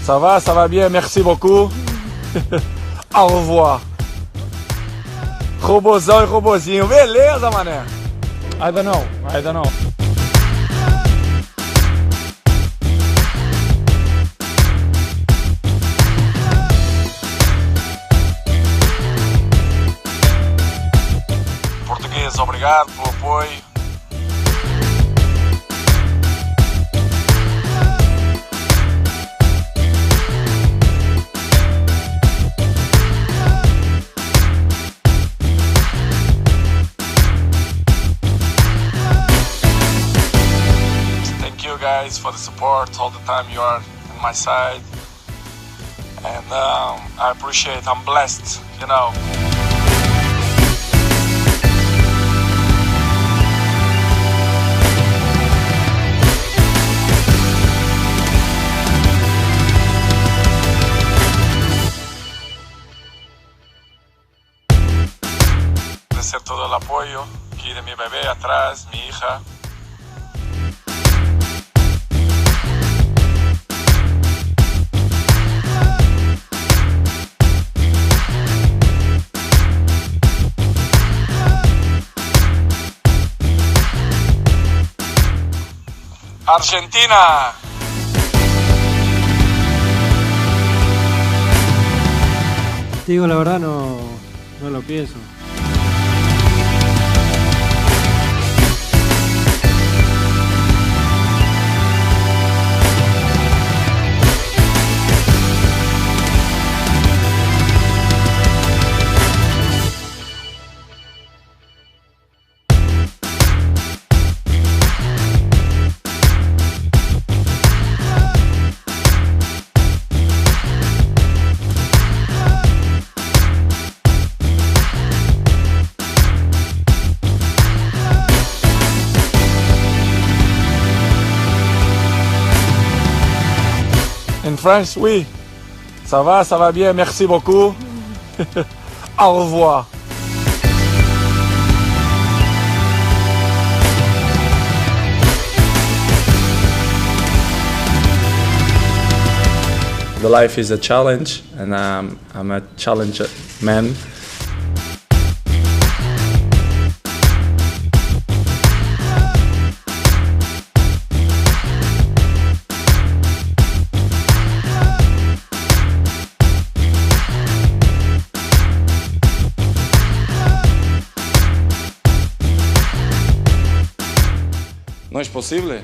Ça va bien, merci beaucoup. Au revoir. Robozão e robozinho, beleza, mané? I don't know. Português, obrigado pelo apoio. Guys, for the support all the time. You are on my side, and I appreciate. I'm blessed, you know. Agradecer todo el apoyo aquí de mi bebé atrás, mi hija. Argentina. Te digo la verdad, no lo pienso. In French, oui. Ça va bien, merci beaucoup. Au revoir. The life is a challenge, and I'm a challenge man. No es posible.